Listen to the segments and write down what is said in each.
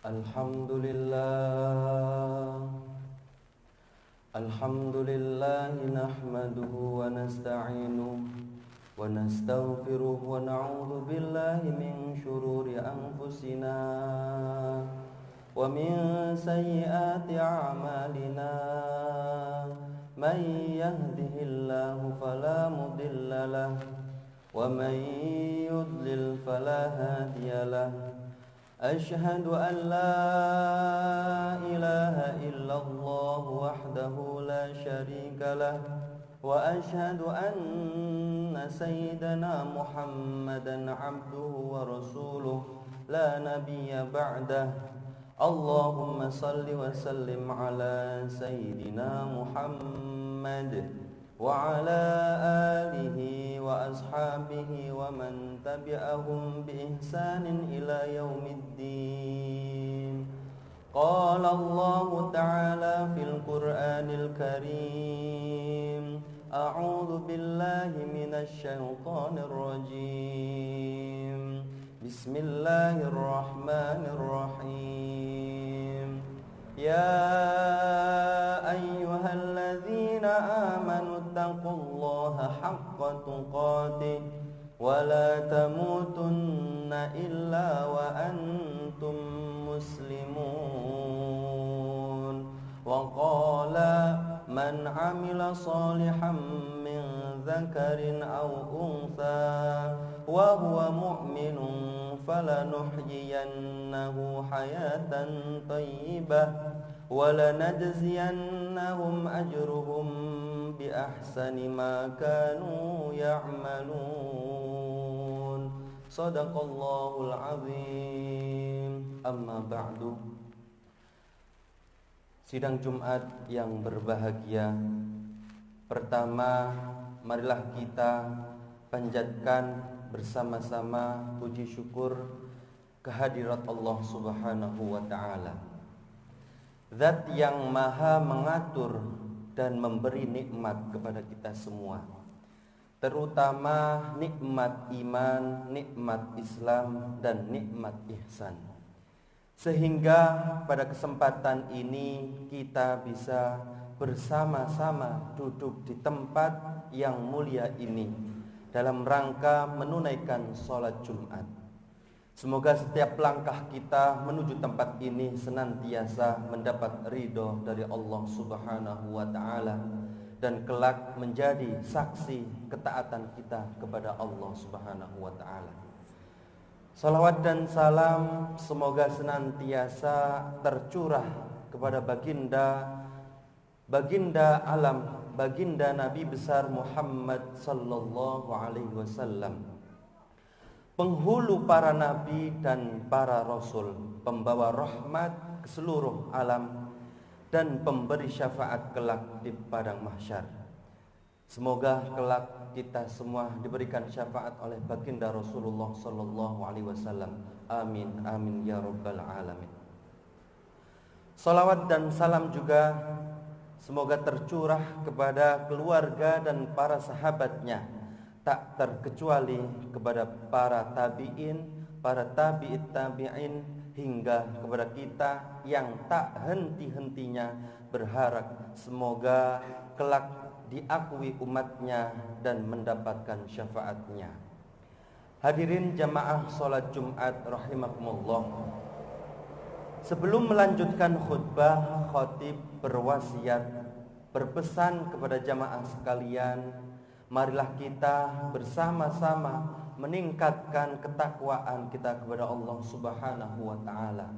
Alhamdulillah nahmaduhu wa nasta'inuhu wa nastaghfiruh wa na'udzu billahi min shururi anfusina wa min sayyiati a'malina man yahdihillahu fala mudilla lahu wa man yudlil fala hadiya lahu. Asyhadu an la ilaha illallah wahdahu la syarika lah wa asyhadu anna sayyidana Muhammadan abduhu wa rasuluh la nabiyya ba'dah. Allahumma salli wa sallim ala sayyidina Muhammad wa ala alihi wa ashabihi wa man tabi'ahum bi ihsanin ila yaumiddin. Qala Allah ta'ala fil Qur'anil Karim, a'udzu billahi minasy syaithanir rajim. Bismillahirrahmanirrahim. Ya ayyuhalladzina amanu taqullaha haqqa tuqatih wa la tamutunna illa wa antum muslimun. Wa qala man 'amila shalihan min dzakarin aw untha wa huwa mu'minun falanuhyiyannahu hayatan thayyibah wa lanajziyannahum ajruhum bi ahsani ma kanu ya'malun. Shadaqallahul azim. Amma ba'du. Sidang Jumat yang berbahagia, pertama marilah kita panjatkan bersama-sama puji syukur kehadirat Allah Subhanahu wa ta'ala, Zat yang maha mengatur dan memberi nikmat kepada kita semua, terutama nikmat iman, nikmat Islam, dan nikmat ihsan, sehingga pada kesempatan ini kita bisa bersama-sama duduk di tempat yang mulia ini dalam rangka menunaikan sholat Jumat. Semoga setiap langkah kita menuju tempat ini senantiasa mendapat ridho dari Allah Subhanahu wa ta'ala dan kelak menjadi saksi ketaatan kita kepada Allah Subhanahu wa ta'ala. Salawat dan salam semoga senantiasa tercurah kepada baginda alam, baginda Nabi besar Muhammad sallallahu alaihi wasallam, penghulu para nabi dan para rasul, pembawa rahmat ke seluruh alam dan pemberi syafaat kelak di padang mahsyar. Semoga kelak kita semua diberikan syafaat oleh baginda Rasulullah sallallahu alaihi wasallam. Amin amin ya rabbal alamin. Salawat dan salam juga semoga tercurah kepada keluarga dan para sahabatnya, tak terkecuali kepada para tabi'in, para tabi'it tabi'in, hingga kepada kita yang tak henti-hentinya berharap semoga kelak diakui umatnya dan mendapatkan syafaatnya. Hadirin jamaah sholat Jumat rahimakumullah, sebelum melanjutkan khutbah, khatib berwasiat, berpesan kepada jamaah sekalian, marilah kita bersama-sama meningkatkan ketakwaan kita kepada Allah Subhanahu wa ta'ala.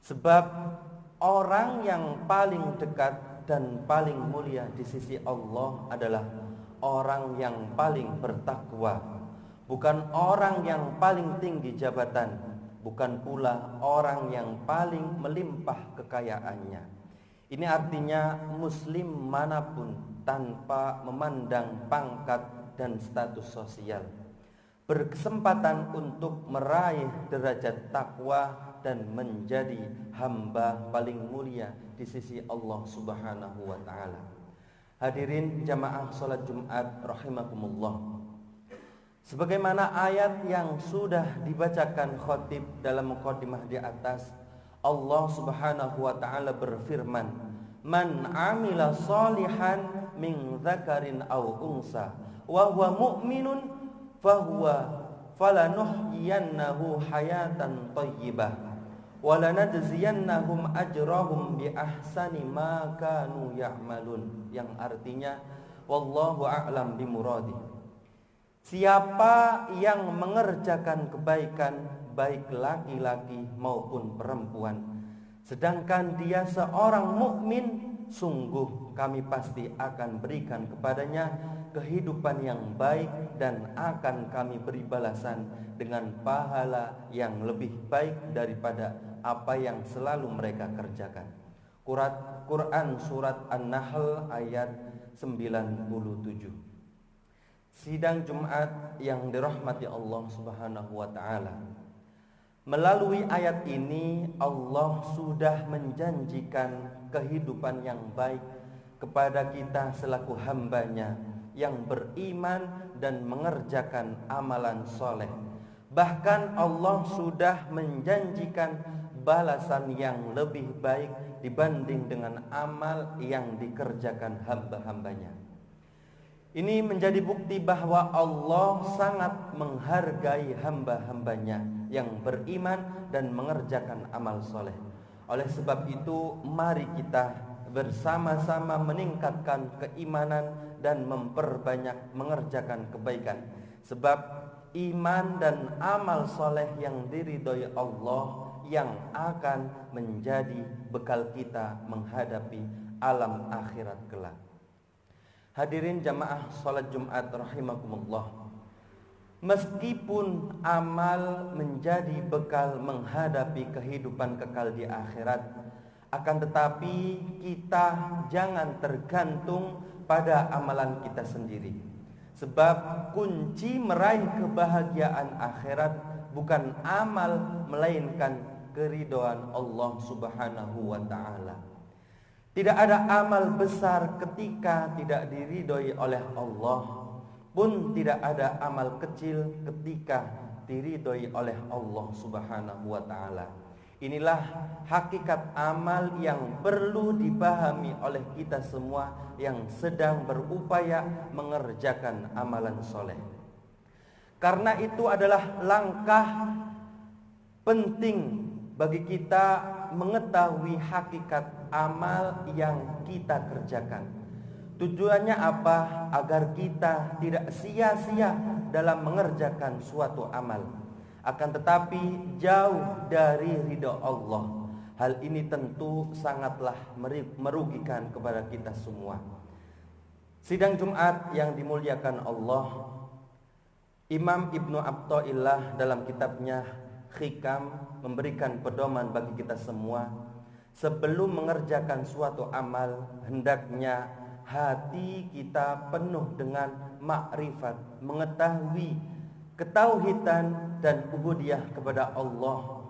Sebab orang yang paling dekat dan paling mulia di sisi Allah adalah orang yang paling bertakwa, bukan orang yang paling tinggi jabatan, bukan pula orang yang paling melimpah kekayaannya. Ini artinya muslim manapun tanpa memandang pangkat dan status sosial berkesempatan untuk meraih derajat takwa dan menjadi hamba paling mulia di sisi Allah Subhanahu wa ta'ala. Hadirin jamaah salat Jumat rahimakumullah, sebagaimana ayat yang sudah dibacakan khatib dalam mukadimah di atas, Allah Subhanahu wa taala berfirman, "Man 'amila shalihan min dzakarin aw unsa wa huwa mu'minun falanuhyiyannahu hayatan thayyibah wa lanajziyannahum ajrahum bi ahsani ma kanu ya'malun." Yang artinya, wallahu a'lam bimuradi. Siapa yang mengerjakan kebaikan, baik laki-laki maupun perempuan, sedangkan dia seorang mukmin, sungguh kami pasti akan berikan kepadanya kehidupan yang baik dan akan kami beri balasan dengan pahala yang lebih baik daripada apa yang selalu mereka kerjakan. Quran Surat An-Nahl ayat 97. Sidang Jumat yang dirahmati Allah Subhanahu wa taala. Melalui ayat ini Allah sudah menjanjikan kehidupan yang baik kepada kita selaku hamba-Nya yang beriman dan mengerjakan amalan soleh. Bahkan Allah sudah menjanjikan balasan yang lebih baik dibanding dengan amal yang dikerjakan hamba-hambanya. Ini menjadi bukti bahwa Allah sangat menghargai hamba-hambanya yang beriman dan mengerjakan amal soleh. Oleh sebab itu, mari kita bersama-sama meningkatkan keimanan dan memperbanyak mengerjakan kebaikan. Sebab iman dan amal soleh yang diridhoi Allah yang akan menjadi bekal kita menghadapi alam akhirat kelak. Hadirin jamaah salat Jumat rahimakumullah. Meskipun amal menjadi bekal menghadapi kehidupan kekal di akhirat, akan tetapi kita jangan tergantung pada amalan kita sendiri. Sebab kunci meraih kebahagiaan akhirat bukan amal, melainkan keridhaan Allah Subhanahu wa taala. Tidak ada amal besar ketika tidak diridhoi oleh Allah, pun tidak ada amal kecil ketika diridhoi oleh Allah Subhanahu wa taala. Inilah hakikat amal yang perlu dipahami oleh kita semua yang sedang berupaya mengerjakan amalan soleh. Karena itu adalah langkah penting bagi kita mengetahui hakikat amal yang kita kerjakan. Tujuannya apa? Agar kita tidak sia-sia dalam mengerjakan suatu amal, akan tetapi jauh dari ridha Allah. Hal ini tentu sangatlah merugikan kepada kita semua. Sidang Jumat yang dimuliakan Allah, Imam Ibnu Athaillah dalam kitabnya Hikam memberikan pedoman bagi kita semua. Sebelum mengerjakan suatu amal, hendaknya hati kita penuh dengan makrifat, mengetahui ketauhidan dan ubudiyah kepada Allah,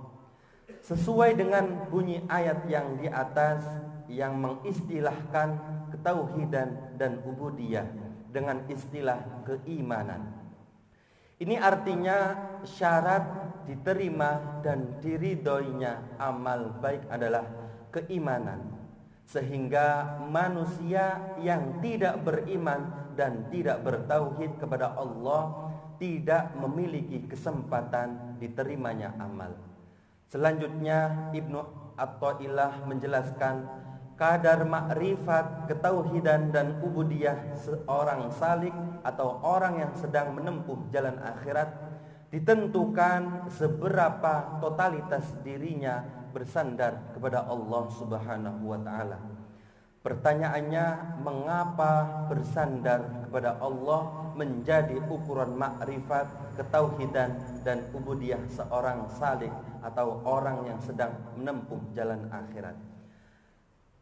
sesuai dengan bunyi ayat yang di atas yang mengistilahkan ketauhidan dan ubudiyah dengan istilah keimanan. Ini artinya syarat diterima dan diridhoinya amal baik adalah keimanan. Sehingga manusia yang tidak beriman dan tidak bertauhid kepada Allah tidak memiliki kesempatan diterimanya amal. Selanjutnya Ibnu Athaillah menjelaskan kadar makrifat, ketauhidan dan ubudiyah seorang salik atau orang yang sedang menempuh jalan akhirat ditentukan seberapa totalitas dirinya bersandar kepada Allah Subhanahu wa taala. Pertanyaannya, mengapa bersandar kepada Allah menjadi ukuran makrifat, ketauhidan dan ubudiyah seorang salik atau orang yang sedang menempuh jalan akhirat?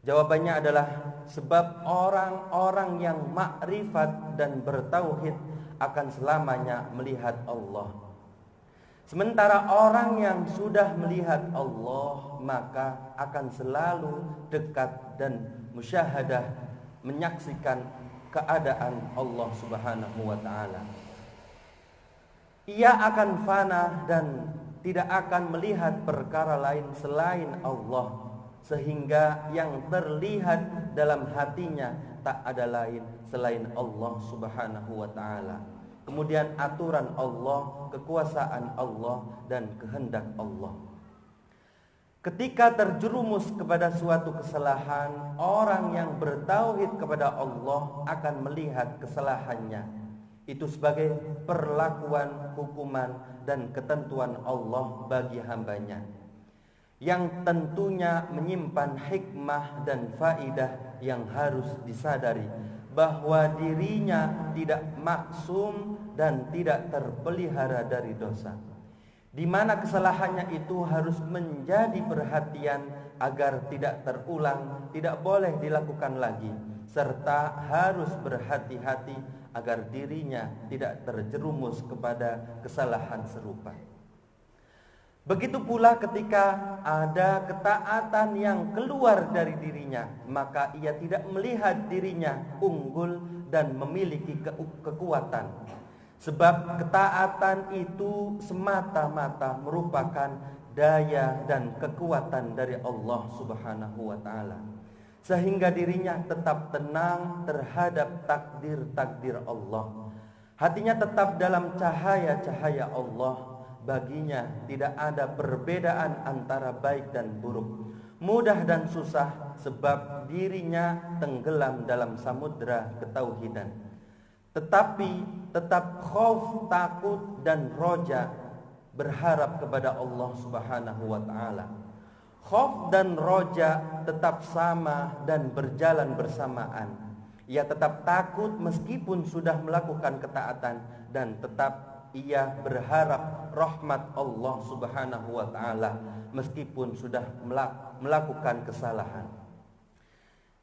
Jawabannya adalah sebab orang-orang yang makrifat dan bertauhid akan selamanya melihat Allah. Sementara orang yang sudah melihat Allah maka akan selalu dekat dan musyahadah menyaksikan keadaan Allah Subhanahu wa taala. Ia akan fana dan tidak akan melihat perkara lain selain Allah, sehingga yang terlihat dalam hatinya tak ada lain selain Allah Subhanahu wa ta'ala. Kemudian aturan Allah, kekuasaan Allah, dan kehendak Allah. Ketika terjerumus kepada suatu kesalahan, orang yang bertauhid kepada Allah akan melihat kesalahannya itu sebagai perlakuan, hukuman, dan ketentuan Allah bagi hambanya, yang tentunya menyimpan hikmah dan faidah yang harus disadari, bahwa dirinya tidak maksum dan tidak terpelihara dari dosa, di mana kesalahannya itu harus menjadi perhatian agar tidak terulang, tidak boleh dilakukan lagi, serta harus berhati-hati agar dirinya tidak terjerumus kepada kesalahan serupa. Begitu pula ketika ada ketaatan yang keluar dari dirinya, maka ia tidak melihat dirinya unggul dan memiliki kekuatan. Sebab ketaatan itu semata-mata merupakan daya dan kekuatan dari Allah Subhanahu wa ta'ala, sehingga dirinya tetap tenang terhadap takdir-takdir Allah. Hatinya tetap dalam cahaya-cahaya Allah. Baginya tidak ada perbedaan antara baik dan buruk, mudah dan susah, sebab dirinya tenggelam dalam samudra ketauhidan. Tetapi tetap khauf, takut, dan roja, berharap kepada Allah Subhanahu wa ta'ala. Khauf dan roja tetap sama dan berjalan bersamaan. Ia tetap takut meskipun sudah melakukan ketaatan, dan tetap ia berharap rahmat Allah Subhanahu wa ta'ala meskipun sudah melakukan kesalahan.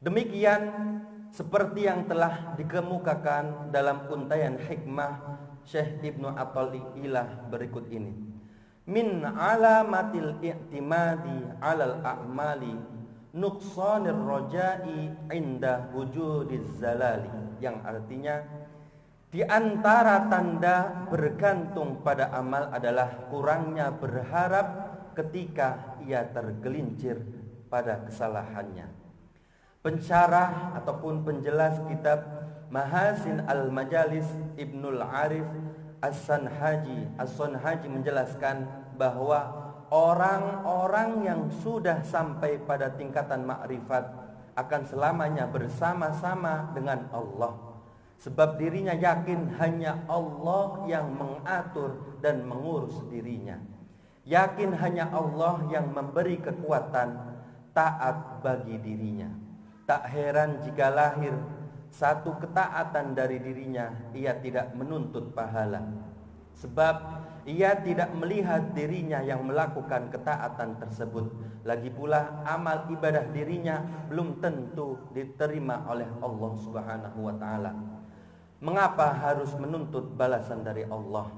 Demikian seperti yang telah dikemukakan dalam untaian hikmah Syekh Ibnu Athaillah berikut ini. Min alamatil i'timadi 'alal a'mali nuqsanir raja'i 'inda wujudiz zalali, yang artinya di antara tanda bergantung pada amal adalah kurangnya berharap ketika ia tergelincir pada kesalahannya. Pensyarah ataupun penjelas kitab Mahasin al-Majalis Ibnul Arif As-Sanhaji menjelaskan bahwa orang-orang yang sudah sampai pada tingkatan makrifat akan selamanya bersama-sama dengan Allah. Sebab dirinya yakin hanya Allah yang mengatur dan mengurus dirinya. Yakin hanya Allah yang memberi kekuatan taat bagi dirinya. Tak heran jika lahir satu ketaatan dari dirinya, ia tidak menuntut pahala. Sebab ia tidak melihat dirinya yang melakukan ketaatan tersebut. Lagi pula amal ibadah dirinya belum tentu diterima oleh Allah Subhanahu wa ta'ala. Mengapa harus menuntut balasan dari Allah?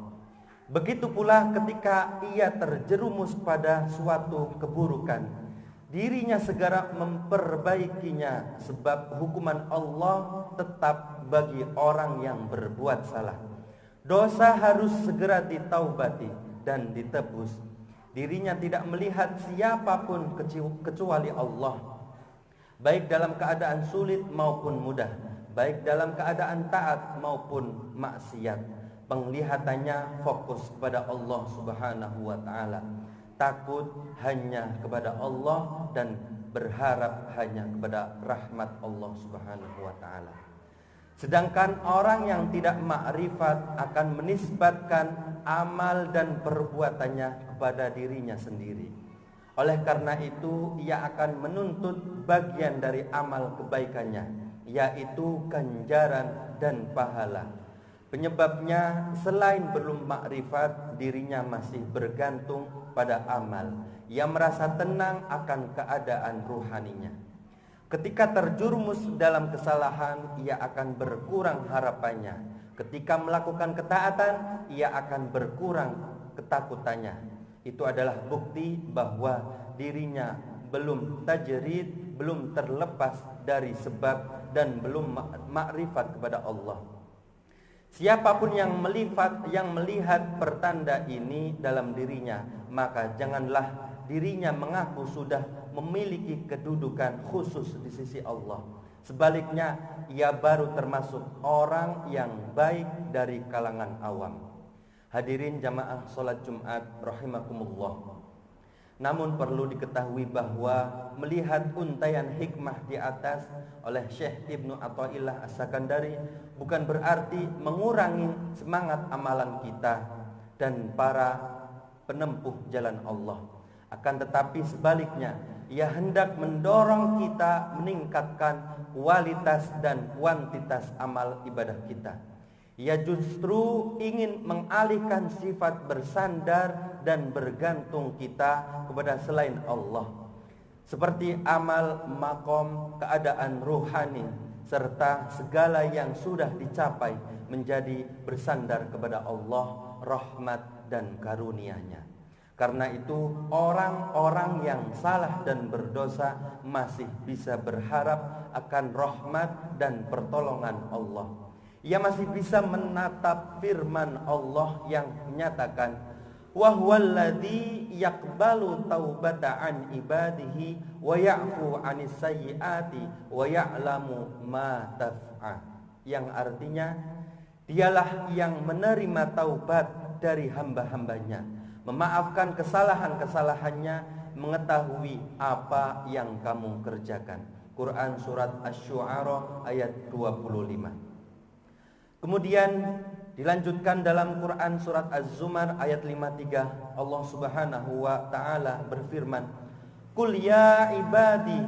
Begitu pula ketika ia terjerumus pada suatu keburukan, dirinya segera memperbaikinya, sebab hukuman Allah tetap bagi orang yang berbuat salah. Dosa harus segera ditaubati dan ditebus. Dirinya tidak melihat siapapun kecuali Allah, baik dalam keadaan sulit maupun mudah, baik dalam keadaan taat maupun maksiat. Penglihatannya fokus kepada Allah Subhanahu wa ta'ala, takut hanya kepada Allah dan berharap hanya kepada rahmat Allah Subhanahu wa ta'ala. Sedangkan orang yang tidak makrifat akan menisbatkan amal dan perbuatannya kepada dirinya sendiri. Oleh karena itu ia akan menuntut bagian dari amal kebaikannya, yaitu ganjaran dan pahala. Penyebabnya selain belum makrifat, dirinya masih bergantung pada amal. Ia merasa tenang akan keadaan ruhaninya. Ketika terjerumus dalam kesalahan, ia akan berkurang harapannya. Ketika melakukan ketaatan, ia akan berkurang ketakutannya. Itu adalah bukti bahwa dirinya belum tajrid, belum terlepas dari sebab dan belum makrifat kepada Allah. Siapapun yang melihat pertanda ini dalam dirinya, maka janganlah dirinya mengaku sudah memiliki kedudukan khusus di sisi Allah. Sebaliknya, ia baru termasuk orang yang baik dari kalangan awam. Hadirin jamaah salat Jumat rahimakumullah. Namun perlu diketahui bahwa melihat untaian hikmah di atas oleh Syekh Ibnu Athaillah As-Sakandari bukan berarti mengurangi semangat amalan kita dan para penempuh jalan Allah. Akan tetapi sebaliknya, ia hendak mendorong kita meningkatkan kualitas dan kuantitas amal ibadah kita. Ia justru ingin mengalihkan sifat bersandar dan bergantung kita kepada selain Allah, seperti amal makom, keadaan ruhani, serta segala yang sudah dicapai menjadi bersandar kepada Allah, rahmat dan karunia-Nya. Karena itu orang-orang yang salah dan berdosa masih bisa berharap akan rahmat dan pertolongan Allah. Ia masih bisa menatap firman Allah yang menyatakan, wa huwallazi yaqbalu taubata an ibadihi wa ya'fu 'anis sayyiati wa ya'lamu ma taf'a. Yang artinya, dialah yang menerima taubat dari hamba-hambanya, memaafkan kesalahan-kesalahannya, mengetahui apa yang kamu kerjakan. Quran surat Asy-Syu'ara ayat 25. Kemudian dilanjutkan dalam Quran surat Az-Zumar ayat 53, Allah Subhanahu wa taala berfirman, "Qul ya ibadi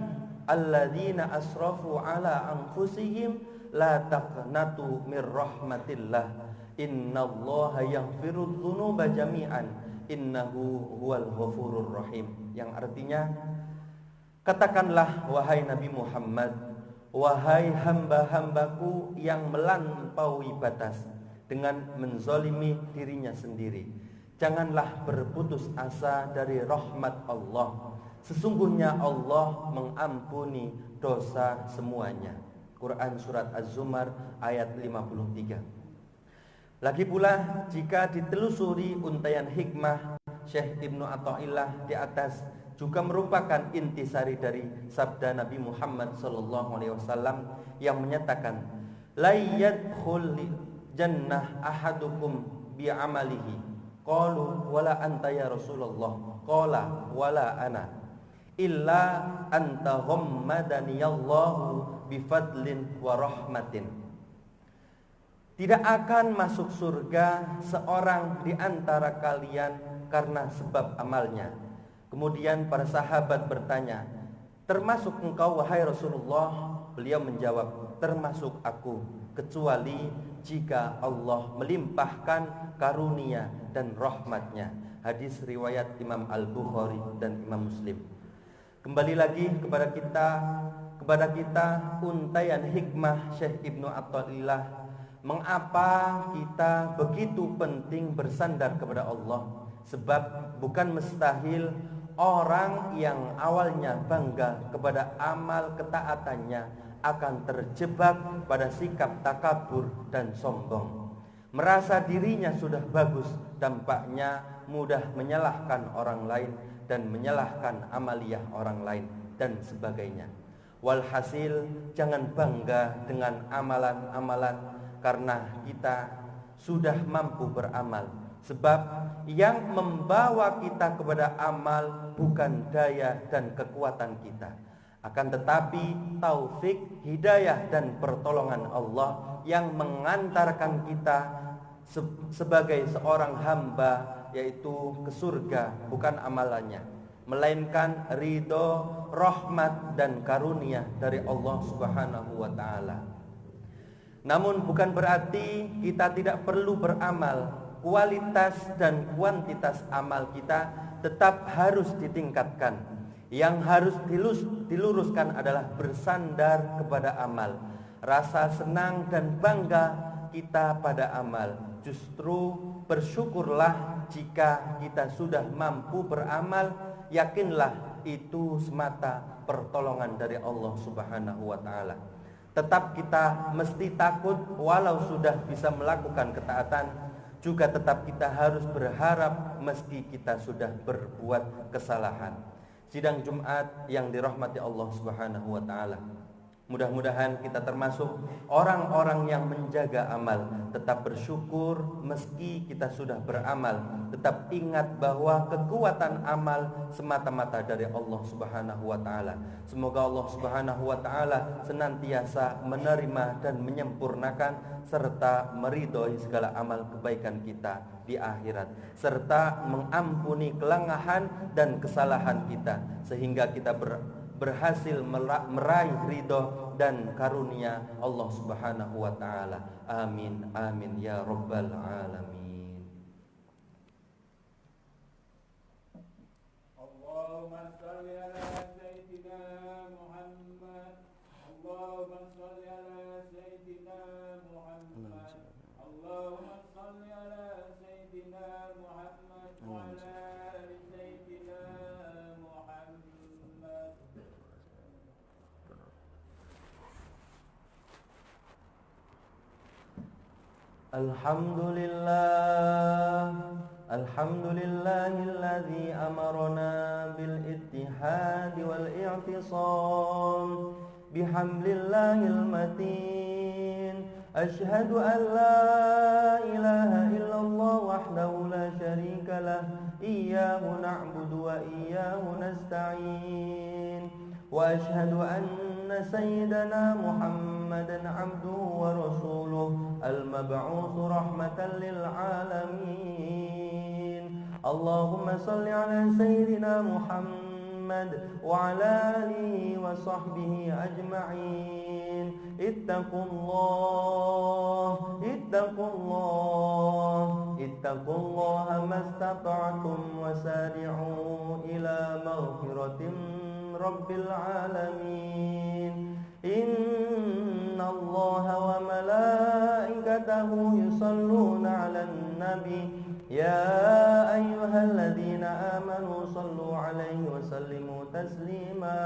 alladzina asrafu ala anfusihim la taqnatu mir rahmatillah innallaha yaghfirudz dzunuba jami'an innahu huwal ghafurur rahim." Yang artinya, katakanlah wahai Nabi Muhammad, wahai hamba-hambaku yang melampaui batas dengan menzolimi dirinya sendiri, janganlah berputus asa dari rahmat Allah. Sesungguhnya Allah mengampuni dosa semuanya. Quran surat Az-Zumar ayat 53. Lagi pula, jika ditelusuri untaian hikmah Syekh Ibnu Athaillah di atas, juga merupakan intisari dari sabda Nabi Muhammad SAW yang menyatakan, la yadkhul jannah ahadukum bi amalihi. Qalu wala anta ya Rasulullah. Qala wala ana illa anta ghammadaniyallahu bi fadlin wa rahmatin. Tidak akan masuk surga seorang di antara kalian karena sebab amalnya. Kemudian para sahabat bertanya, termasuk engkau wahai Rasulullah? Beliau menjawab, termasuk aku, kecuali jika Allah melimpahkan karunia dan rahmatnya. Hadis riwayat Imam Al-Bukhari dan Imam Muslim. Kembali lagi kepada kita untaian hikmah Syekh Ibnu Athaillah, mengapa kita begitu penting bersandar kepada Allah. Sebab bukan mustahil orang yang awalnya bangga kepada amal ketaatannya akan terjebak pada sikap takabur dan sombong. Merasa dirinya sudah bagus, dampaknya mudah menyalahkan orang lain dan menyalahkan amaliyah orang lain dan sebagainya. Walhasil, jangan bangga dengan amalan-amalan karena kita sudah mampu beramal. Sebab yang membawa kita kepada amal bukan daya dan kekuatan kita, akan tetapi taufik, hidayah dan pertolongan Allah yang mengantarkan kita sebagai seorang hamba, yaitu ke surga, bukan amalannya, melainkan ridho, rahmat dan karunia dari Allah Subhanahu wa ta'ala. Namun bukan berarti kita tidak perlu beramal. Kualitas dan kuantitas amal kita tetap harus ditingkatkan. Yang harus diluruskan adalah bersandar kepada amal. Rasa senang dan bangga kita pada amal. Justru bersyukurlah jika kita sudah mampu beramal. Yakinlah itu semata pertolongan dari Allah Subhanahu wa ta'ala. Tetap kita mesti takut walau sudah bisa melakukan ketaatan, juga tetap kita harus berharap meski kita sudah berbuat kesalahan. Sidang Jumat yang dirahmati Allah Subhanahu wa taala. Mudah-mudahan kita termasuk orang-orang yang menjaga amal, tetap bersyukur meski kita sudah beramal, tetap ingat bahwa kekuatan amal semata-mata dari Allah Subhanahu wa taala. Semoga Allah Subhanahu wa taala senantiasa menerima dan menyempurnakan serta meridhoi segala amal kebaikan kita di akhirat, serta mengampuni kelengahan dan kesalahan kita sehingga kita berhasil meraih ridho dan karunia Allah Subhanahu wa taala. Amin amin ya rabbal alamin. Allahumma shalli ala sayyidina Muhammad. Allahumma shalli ala sayyidina Muhammad. Allahumma shalli ala sayyidina Muhammad wa ala ali sayyidina Muhammad. Alhamdulillahilladzi amarna bil ittihad wal i'tisam bihamdillahil matin. Asyhadu an la ilaha illallah wahdahu la syarika lah, iyyahu na'budu wa iyyahu nasta'in. Wa asyhadu anna sayyidana Muhammadan abduhu wa rasuluh al-mab'utsu rahmatan lil alamin. Allahumma shalli ala sayyidina Muhammad wa ala alihi wa sahbihi ajma'in. Ittaqullaha mastata'tum wasari'u ila maghfiratin rabbil alamin. Inna Allaha wa malaikatahu yusalluna 'alan nabi, ya ayyuhalladzina amanu sallu 'alaihi wa sallimu taslima.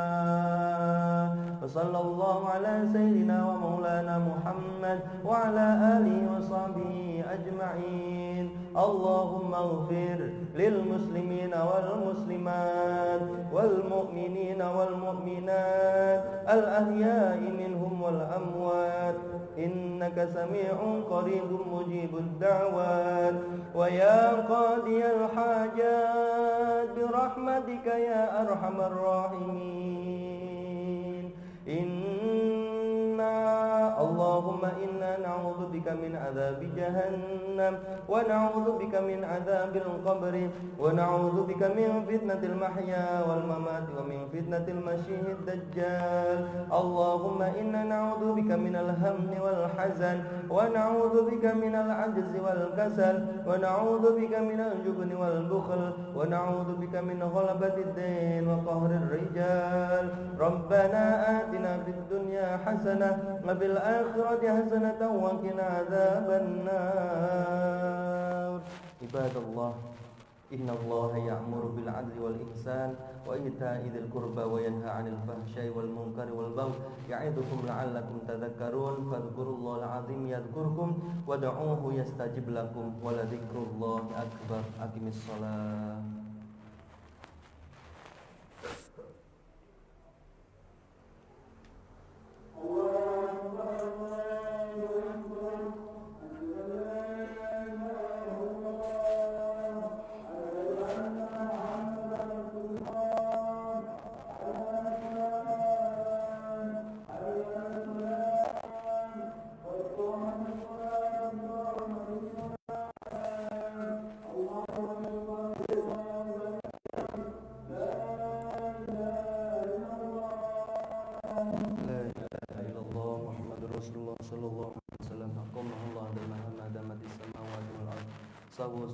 Wa sallallahu ala sayyidina wa maulana Muhammad wa ala alihi wa sahbihi ajma'in. Allahumma ighfir lil muslimina wal muslimat wal mu'minina wal mu'minat al ahya'i minhum wal amwat, innaka sami'un qaribun mujibud da'wat. Wa ya qadiyal hajat birahmatika ya arhamar rahimin. Allahumma inna na'udzu bika min adzabi jahannam wa na'udzu bika min adzabil qabri wa na'udzu bika min fitnatil mahya wal mamati wa min fitnatil masyihid dajjal. Allahumma inna na'udzu bika minal hammi wal hazan wa na'udzu bika minal ajzi wal kasal wa na'udzu bika minal jubni wal bukhl wa na'udzu bika min ghalabatid din wa qahrir rijal. Rabbana atina fid dunya hasanah wa fil akhirati hasanatan wa qina adzabannar. Ibadallah, innallaha ya'muru bil 'adli wal ihsan wa ita'i dzil qurba wa yanha 'anil fahsya'i wal munkari wal baghi ya'idukum la'allakum tadhakkarun. Fadhkurullahal 'azim yadhkurkum wad'uuhu yastajib lakum wa la dzikrullahi akbar. Aqimis shalah.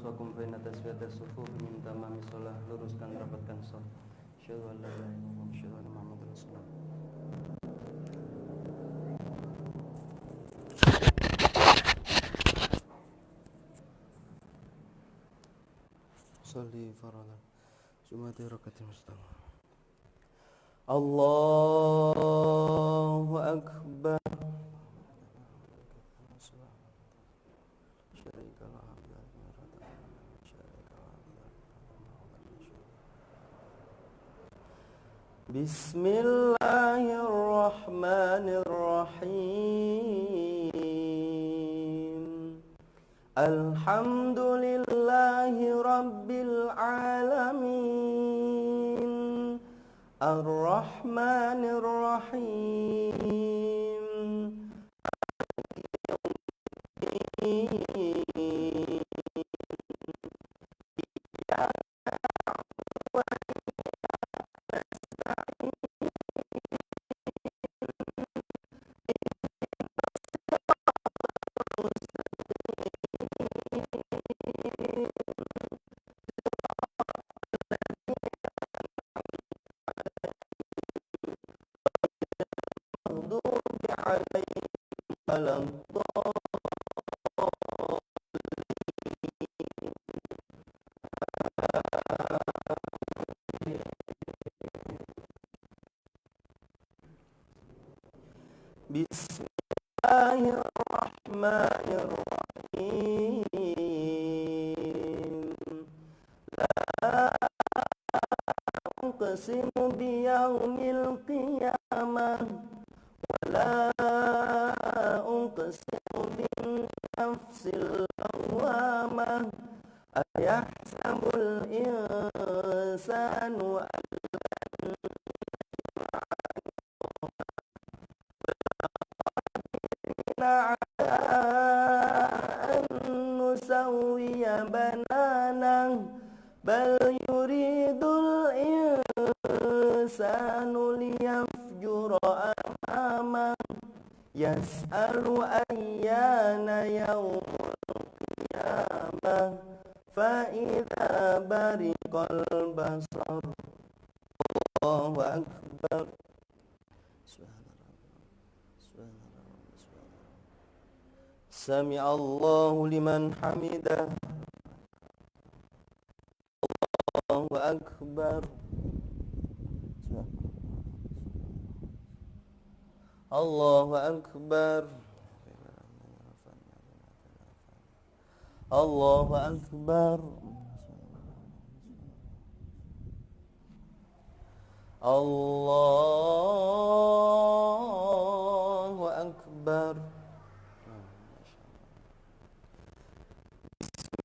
Sawwakum baina tasfiyatis sufuf min tamami shalah. Luruskan rapatkan shaf. Asyhadu an la ilaha illallah wa asyhadu anna Muhammadar Rasulullah. Shalli farada Sumati rakatin mustaqim. Allahu akbar. أكبر. بسم الله الرحمن الرحيم. الحمد لله رب العالمين. الرحمن الرحيم. Bismillahirrahmanirrahim. La uqsimu biyaumil qiyamah wa la uqsimu bin nafsil lawwamah. Ayahsabul insanu an nusawwiya bananah bal yuridul insanu liyafjura amamah yas'alu ayyana yaumul qiyamah fa idza bariqal basar. Allahu akbar. Sami Allahu liman hamidah. Allahu akbar. Allahu akbar. Allahu akbar. Allahu akbar.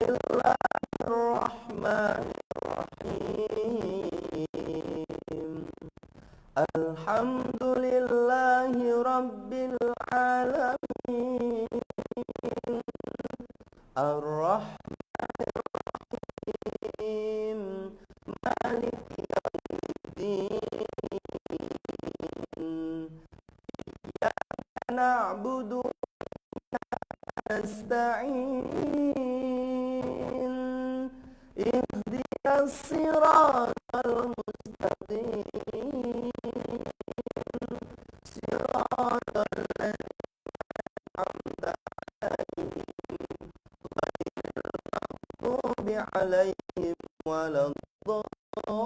Bismillahirrahmanirrahim. Alhamdulillahi rabbil alamin. Ar-Rahmanir-Rahim. Maliki yaumiddin. Iyyaka na'budu wa nasta'in. Ihdinas siratal mustaqim. Siratal ladzina an'amta 'alaihim ghairil maghdubi 'alaihim waladdallin.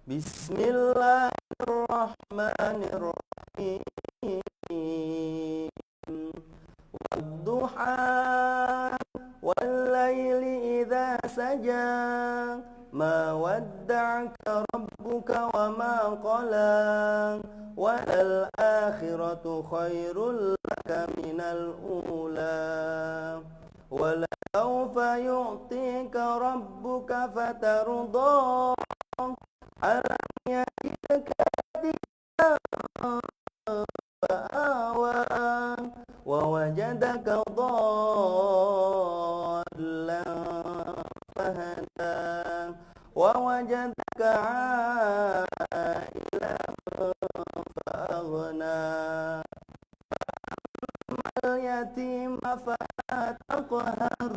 Bismillahirrahmanirrahim. Wadduha wal-laili idza saja ma wadda'aka rabbuka wa ma qala walal akhiratu khairul laka minal ula wala sawfa yu'tika rabbuka fatarda. Alam yajidka yatiman fa'awa wa wajadaka dhallan fahada wa wajadaka 'ailan fa'aghna fa'ammal yatima fala taqhar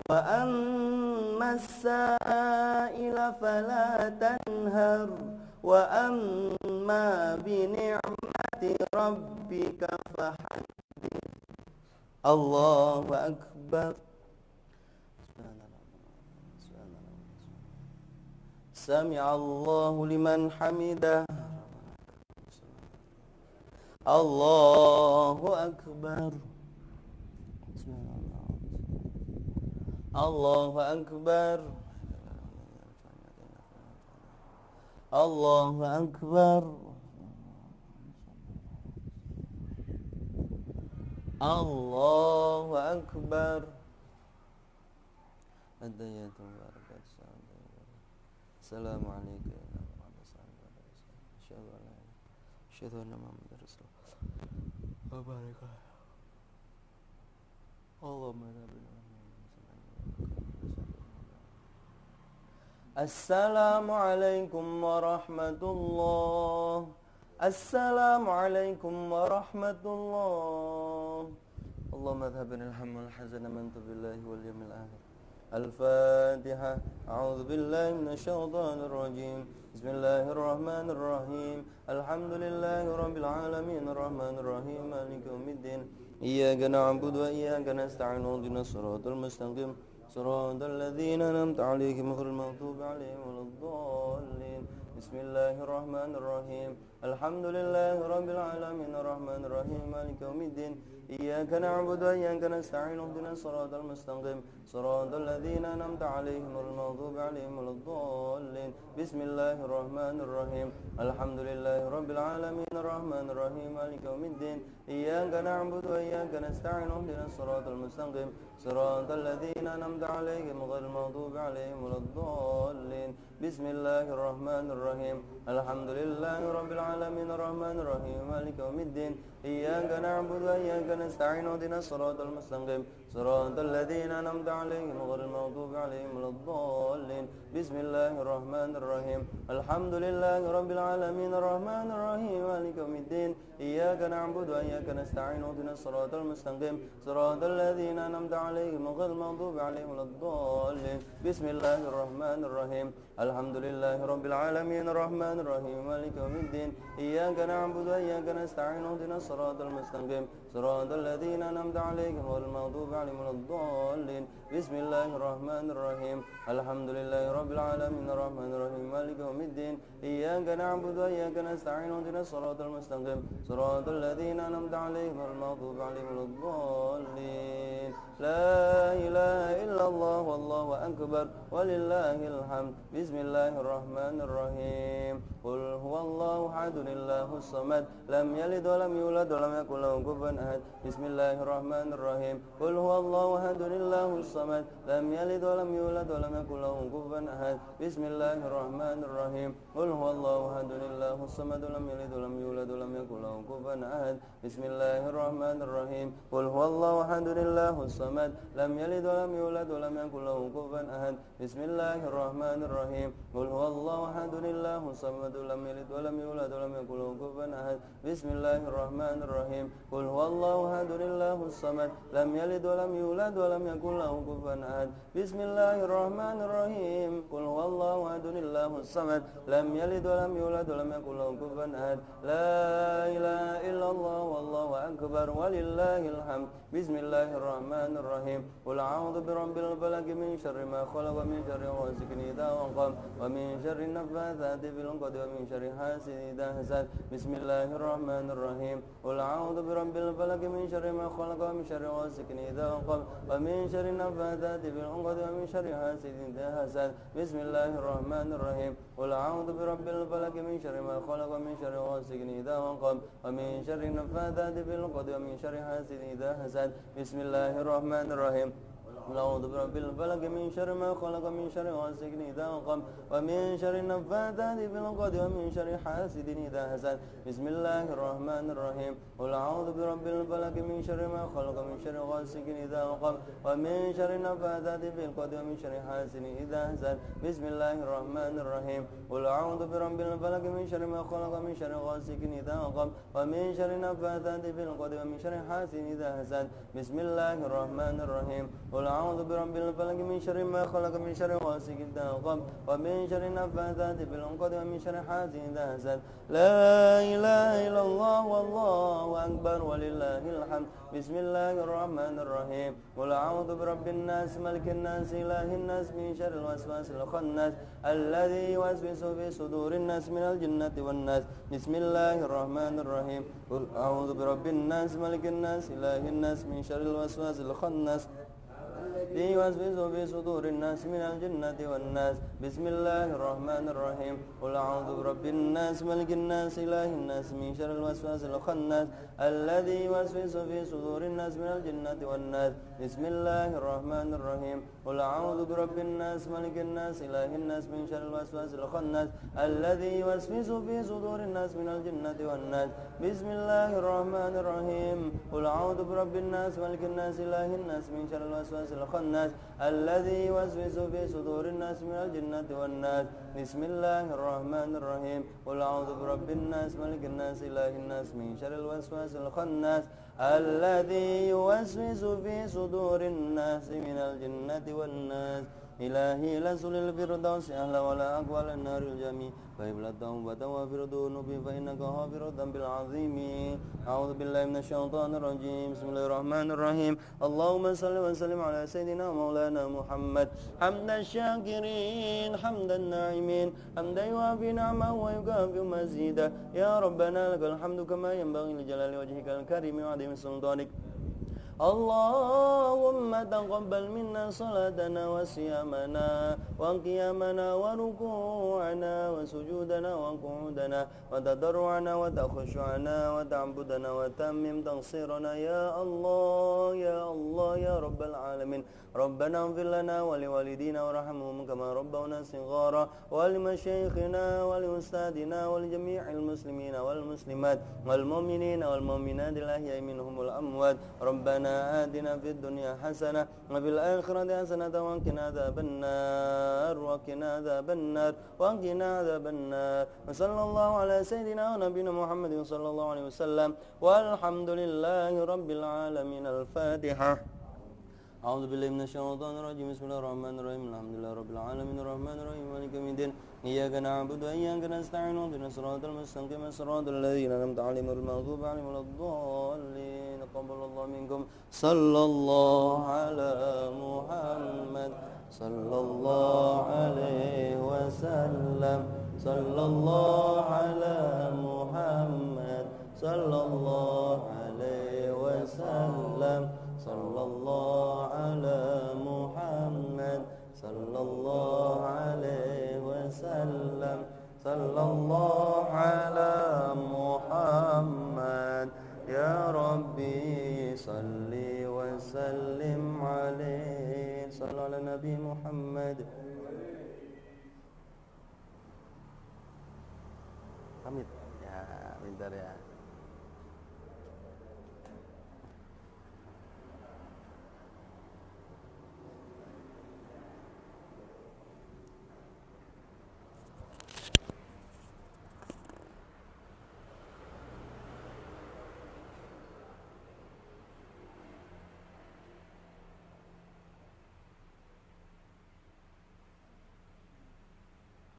wa ammas sa'ila fala tanhar wa amma bi ni'mati rabbika fahaddith. Allahu akbar. Sami'allahu liman hamidah. Allahu akbar. Allahu akbar. Allahu akbar. Allahu akbar. Adayatu barakat sa'adah. Assalamualaikum warahmatullahi wabarakatuh. Asyhadu anna Muhammadar Rasulullah. Wa barakatuh. Allahumma Assalamualaikum warahmatullahi. Assalamualaikum warahmatullahi. Allahumma adhabna al-hamma wal hazana man billahi wal yawmil akhir. Al-Fatiha. A'udzu billahi minasy syaithanir rajim. Bismillahirrahmanirrahim. Alhamdulillahi rabbil alamin arrahmanir rahim maliki yaumiddin. Iyyaka na'budu wa iyyaka nasta'in. Ihdinas siratal mustaqim. Siratal ladzina an'amta 'alaihim ghairil maghdubi 'alaihim waladdallin. Bismillahirrahmanirrahim. Alhamdulillahi rabbil alamin arrahmanir rahim maliki yaumiddin. Iyyaka na'budu wa iyyaka nasta'in. Ihdinas siratal mustaqim. Siratal ladzina an'amta 'alaihim ghairil maghdubi 'alaihim waladdallin. Bismillahirrahmanirrahim. Alhamdulillahi rabbil alamin arrahmanir rahim maliki yaumiddin. Iyyaka na'budu wa iyyaka nasta'in. Ihdinas siratal mustaqim. Siratal ladzina an'amta 'alaihim ghairil maghdubi 'alaihim waladdallin. Bismillahirrahmanirrahim. Alhamdulillahi rabbil alamin arrahmanir rahim maliki yaumiddin. Iyyaka na'budu wa iyyaka nasta'in. Ihdinas siratal mustaqim. Siratal ladzina an'amta 'alaihim ghairil maghdubi 'alaihim waladdallin. Bismillahirrahmanirrahim. Alhamdulillahi rabbil alamin arrahmanir rahim maliki yaumiddin. Iyyaka na'budu wa iyyaka nasta'in. Ihdinas siratal mustaqim. Siratal ladzina an'amta 'alaihim ghairil maghdubi 'alaihim waladdallin. Bismillahirrahmanirrahim. Alhamdulillahi rabbil alamin arrahmanir rahim maliki yaumiddin. Iyyaka na'budu wa iyyaka nasta'in. Ihdinas siratal mustaqim. Siratal ladzina an'amta 'alaihim ghairil maghdubi 'alaihim waladdallin. Bismillahirrahmanirrahim. Alhamdulillahi rabbil alamin arrahmanir rahim maliki yaumiddin. Iyyaka na'budu wa iyyaka nasta'in. Ihdinas siratal mustaqim. Siratal ladzina an'amta 'alaihim ghairil maghdubi 'alaihim waladdallin. La ilaha illallah wallahu akbar walillahil hamd. Bismillahirrahmanirrahim. Qul huwallahu ahadun Allahus samad. Lam yalid wa lam yulad wa lam yakul lahu kufuwan ahad. Bismillahirrahmanirrahim. Qul huwallahu ahadun Allahus samad. Lam yalid wa lam yulad wa lam yakul lahu kufuwan ahad. Bismillahirrahmanirrahim. Qul huwallahu ahadun Allahus samad. Lam yalid wa lam yulad wa lam yakul lahu kufuwan ahad. Bismillahirrahmanirrahim. Qul huwallahu ahadun Allahus samad. Lam yalid wa lam yulad wa lam yakul lahu kufuwan ahad. Bismillahirrahmanirrahim. Qul huwallahu ahadun Allahus samad. Lam yalid wa lam yulad wa lam yakul lahu kufuwan ahad. Bismillahirrahmanirrahim. Qul huwallahu ahadun Allahus samad. Lam yalid wa lam yulad wa lam yakul lahu kufuwan ahad. Bismillahirrahmanirrahim. Qul huwallahu ahadun Allahus samad. Lam yalid wa lam yulad wa lam yakul lahu kufuwan ahad. La ilaha illallah wallahu akbar walillahil hamd. Bismillahirrahmanirrahim. Qul a'udzu birabbil falaq min syarri ma khalaq wa min syarri ghasiqin idza waqab wa min syarri naffatsati fil 'uqad wa min syarri hasidin idza hasad. Bismillahirrahmanirrahim. Qul a'udzu birabbil falaq min syarri ma khalaq wa min syarri ghasiqin idza waqab wa min syarri naffatsati fil 'uqad wa min syarri hasidin idza hasad. Bismillahirrahmanirrahim. Qul a'udzu birabbil falaq min syarri ma khalaq wa min syarri ghasiqin idza waqab wa min syarri naffatsati fil 'uqad wa min syarri hasidin idza hasad. Bismillahirrahmanirrahim. A'udzu birabbil falaq min syarri ma khalaq min syarri ghasiqin idza waqab wa min syarri naffatsati fil 'uqad wa min syarri hasidin idza hasad. Bismillahirrahmanirrahim. Qul a'udzu birabbil falaq min syarri ma khalaq min syarri ghasiqin idza waqab wa min syarri naffatsati fil 'uqad wa min syarri hasidin idza hasad. Bismillahirrahmanirrahim. Qul a'udzu birabbil falaq min syarri ma khalaq min syarri ghasiqin idza waqab wa min syarri naffatsati fil 'uqad wa min syarri hasidin idza hasad. Bismillahirrahmanirrahim. Qul أعوذ برب الفلق من شر ما خلق من شر غاسق إذا وقب ومن شر النفاثات في العقد ومن شر حاسد إذا حسد لا إله إلا الله والله أكبر ولله الحمد بسم الله الرحمن الرحيم قل أعوذ برب الناس ملك الناس إله الناس من شر الوسواس الخناس الذي يوسوس في صدور الناس من الجنة والناس بسم الله الرحمن الرحيم قل أعوذ برب الناس ملك الناس إله الناس من شر الوسواس الخناس يوسوس في صدور الناس من الجنة والناس بسم الله الرحمن الرحيم قل أعوذ برب الناس ملك الناس إله الناس من شر الوسواس الخناس الذي يوسوس في صدور الناس من الجنة والناس بسم الله الرحمن الرحيم قل أعوذ برب الناس ملك الناس إله الناس من شر الوسواس الخناس الذي يوسوس في صدور الناس من الجنة والناس بسم الله الرحمن الرحيم قل أعوذ برب الناس ملك الناس إله الناس من شر الوسواس الخناس الذي يوسوس في صدور الناس من الجنة والناس بسم الله الرحمن الرحيم قل أعوذ برب الناس ملك الناس إله الناس من شر الوسواس الخناس الذي يوسوس في صدور الناس من الجنة والناس إلهي لسل الفردوس أهلا ولا أقوى النار الجميع فإبلا التوبة وفر الذنوب فإنك غافر الذنب العظيم أعوذ بالله من الشيطان الرجيم بسم الله الرحمن الرحيم اللهم صل وسلم على سيدنا مولانا محمد حمد الشاكرين حمد الناعمين حمدا يوافي نعمه ويكافئ مزيدا يا ربنا لك الحمد كما ينبغي لجلال وجهك الكريم وعظيم سلطانك اللهم تقبل منا صلاتنا وصيامنا وقيامنا وركوعنا وسجودنا وقعودنا وتضرعنا وتخشعنا وتعبدنا وتمم تقصيرنا يا الله يا الله يا رب العالمين ربنا اغفر لنا ولوالدينا وارحمهم كما ربونا صغارا ولمشايخنا ولأستاذنا ولجميع المسلمين والمسلمات والمؤمنين والمؤمنات الأحياء منهم والأموات ربنا آتنا في الدنيا حسنة وفي الآخرة حسنة وقنا عذاب النار وقنا عذاب النار وقنا عذاب النار وصلى الله على سيدنا ونبينا محمد صلى الله عليه وسلم والحمد لله رب العالمين الفاتحة أعوذ بالله من الشيطان الرجيم بسم الله الرحمن الرحيم الحمد لله رب العالمين الرحمن الرحيم مالك يوم الدين إياك نعبد وإياك نستعين اهدنا الصراط المستقيم صراط الذين أنعمت عليهم غير المغضوب عليهم ولا الضالين تقبل الله منكم صلى الله على محمد صلى الله عليه وسلم صلى الله على محمد صلى الله عليه وسلم صلى الله على محمد صلى الله عليه وسلم صلى الله على محمد يا ربي صل وسلم عليه صلى على النبي محمد pamit ya bentar ya.